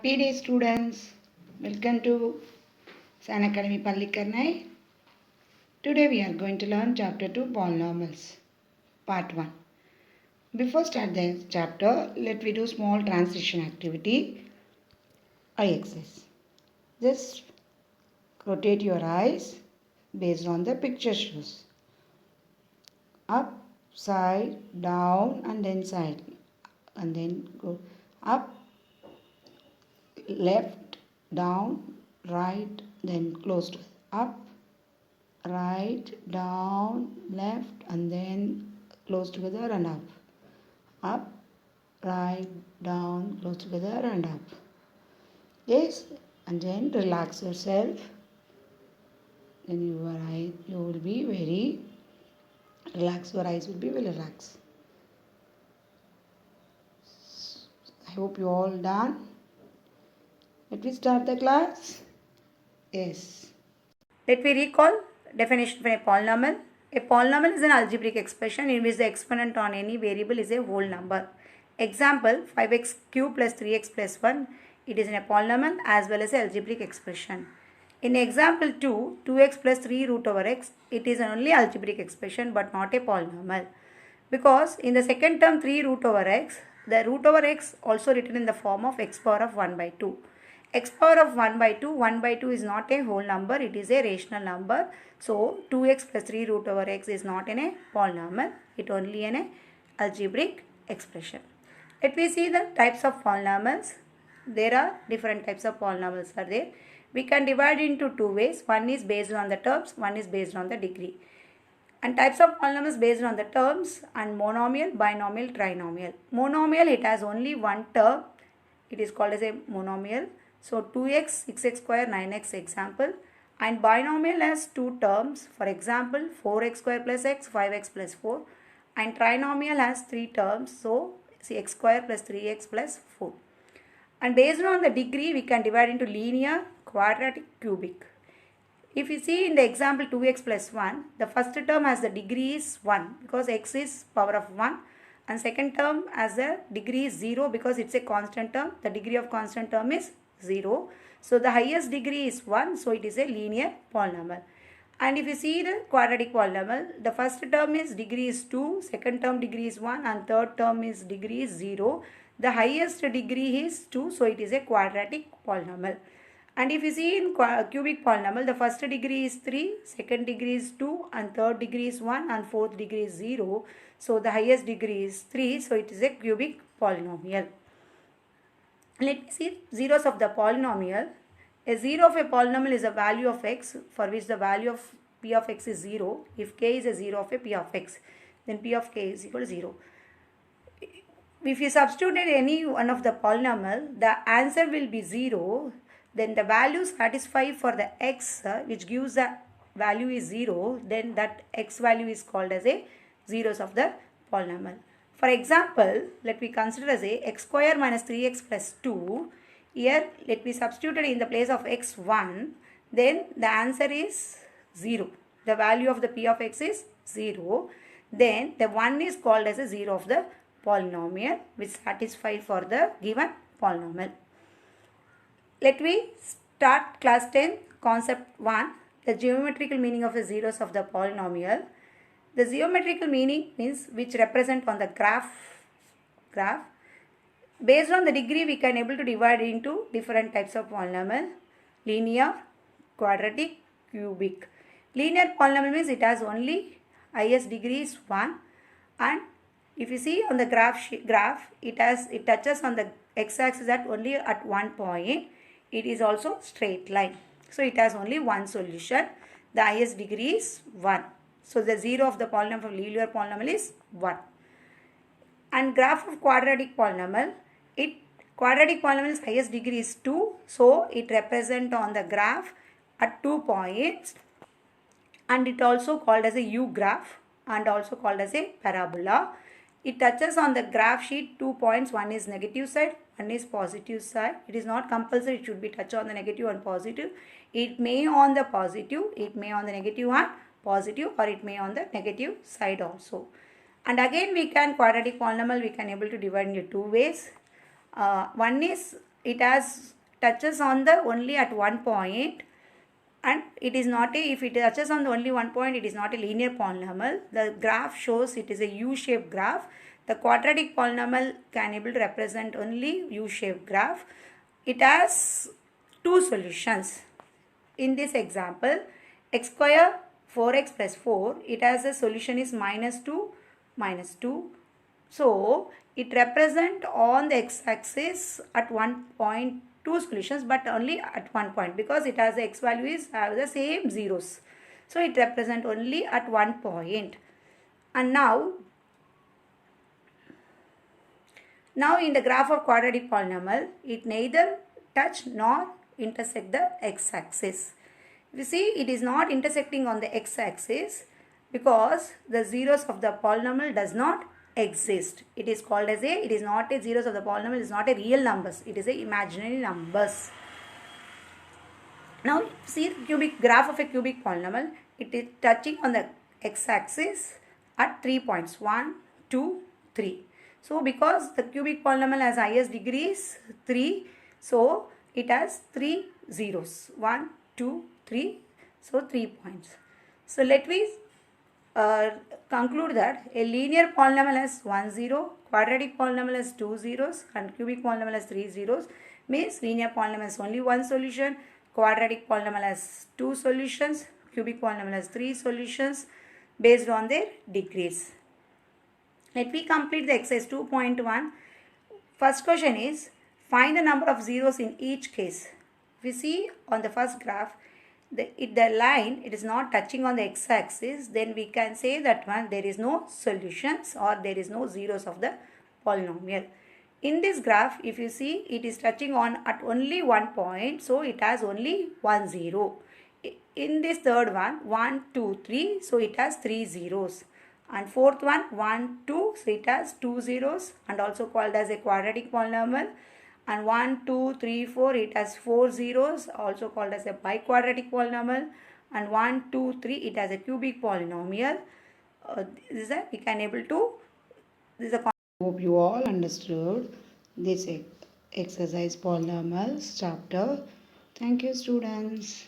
Happy day students. Welcome to San Academy Pallikarnai. Today we are going to learn chapter 2 polynomials part 1. Before start the chapter, let me do small transition activity. Eye exercise. Just rotate your eyes based on the picture shows. Up, side, down and then side. And then go up, left, down, right, then close to up, right, down, left and then close together and up, right, down, close together and up. Yes, and then relax yourself. Then you will be very relaxed. Your eyes will be very relaxed. I hope you all done. Let me start the class. Yes. Let me recall definition of a polynomial. A polynomial is an algebraic expression in which the exponent on any variable is a whole number. Example, 5x cube plus 3x plus 1. It is in a polynomial as well as an algebraic expression. In example 2, 2x plus 3 root over x, it is only algebraic expression but not a polynomial. Because in the second term 3 root over x, the root over x also written in the form of x power of 1 by 2. X power of 1 by 2 is not a whole number, it is a rational number. So 2x plus 3 root over x is not in a polynomial, it only in a algebraic expression. Let me see the types of polynomials. There are different types of polynomials are there. We can divide into two ways. One is based on the terms, one is based on the degree. And types of polynomials based on the terms and monomial, binomial, trinomial. Monomial, it has only one term. It is called as a monomial. So 2x, 6x square, 9x example. And binomial has two terms. For example, 4x square plus x, 5x plus 4. And trinomial has three terms. So see x square plus 3x plus 4. And based on the degree, we can divide into linear, quadratic, cubic. If you see in the example 2x plus 1, the first term has the degree is 1 because x is power of 1. And second term has the degree is 0 because it's a constant term. The degree of constant term is 0. So the highest degree is 1. So it is a linear polynomial. And if you see the quadratic polynomial, the first term is degree is 2, second term degree is 1 and third term is degree is 0. The highest degree is 2. So it is a quadratic polynomial. And if you see in cubic polynomial, the first degree is 3, second degree is 2 and third degree is 1 and fourth degree is 0. So the highest degree is 3. So it is a cubic polynomial. Let me see zeros of the polynomial. A zero of a polynomial is a value of x for which the value of p of x is 0. If k is a zero of a p of x, then p of k is equal to 0. If you substitute any one of the polynomial, the answer will be 0. Then the value satisfied for the x which gives the value is 0, then that x value is called as a zeros of the polynomial. For example, let me consider as a x square minus 3x plus 2. Here let me substitute it in the place of x1, then the answer is 0. The value of the p of x is 0. Then the 1 is called as a 0 of the polynomial which satisfies for the given polynomial. Let me start class 10, concept 1, the geometrical meaning of the zeros of the polynomial. The geometrical meaning means which represent on the graph. Based on the degree, we can able to divide into different types of polynomial: linear, quadratic, cubic. Linear polynomial means it has only highest degree is 1, and if you see on the graph it touches on the x-axis at only at one point. It is also straight line. So it has only one solution. The highest degree is 1. So the zero of the polynomial of linear polynomial is 1. And graph of quadratic polynomial, quadratic polynomial's highest degree is 2. So it represents on the graph at 2 points. And it also called as a U graph and also called as a parabola. It touches on the graph sheet 2 points. One is negative side, one is positive side. It is not compulsory it should be touch on the negative and positive. It may on the positive, it may on the negative and positive, or it may on the negative side also. And again we can quadratic polynomial we can able to divide into two ways. One is it has touches on the only at one point, and it is not a, if it touches on the only one point, it is not a linear polynomial. The graph shows it is a U-shaped graph. The quadratic polynomial can able to represent only U-shaped graph. It has two solutions. In this example, x square 4x plus 4, it has a solution is minus 2, minus 2. So, it represent on the x-axis at one point two solutions, but only at one point, because it has the x value is have the same zeros. So, it represent only at one point. And now in the graph of quadratic polynomial, it neither touch nor intersect the x-axis. You see, it is not intersecting on the x-axis because the zeros of the polynomial does not exist. It is called as it is not a zeros of the polynomial, it is not a real numbers, it is a imaginary numbers. Now, see the cubic graph of a cubic polynomial, it is touching on the x-axis at 3 points, 1, 2, 3. So, because the cubic polynomial has highest degree is 3, so it has 3 zeros, 1, 2, 3, so 3 points. So, let me conclude that a linear polynomial has 1 0, quadratic polynomial has 2 zeros, and cubic polynomial has 3 zeros. Means linear polynomial has only one solution, quadratic polynomial has 2 solutions, cubic polynomial has 3 solutions based on their degrees. Let me complete the exercise 2.1. First question is, find the number of zeros in each case. We see on the first graph, the line, it is not touching on the x-axis, then we can say that one there is no solutions or there is no zeros of the polynomial. In this graph, if you see, it is touching on at only one point, so it has only 1 0. In this third one, 1, 2, 3, so it has 3 zeros. And fourth one, 1, 2, so it has 2 zeros and also called as a quadratic polynomial. And 1, 2, 3, 4, it has 4 zeros, also called as a biquadratic polynomial. And 1, 2, 3, it has a cubic polynomial. This is a, we can able to, this is a. Hope you all understood this exercise polynomials chapter. Thank you, students.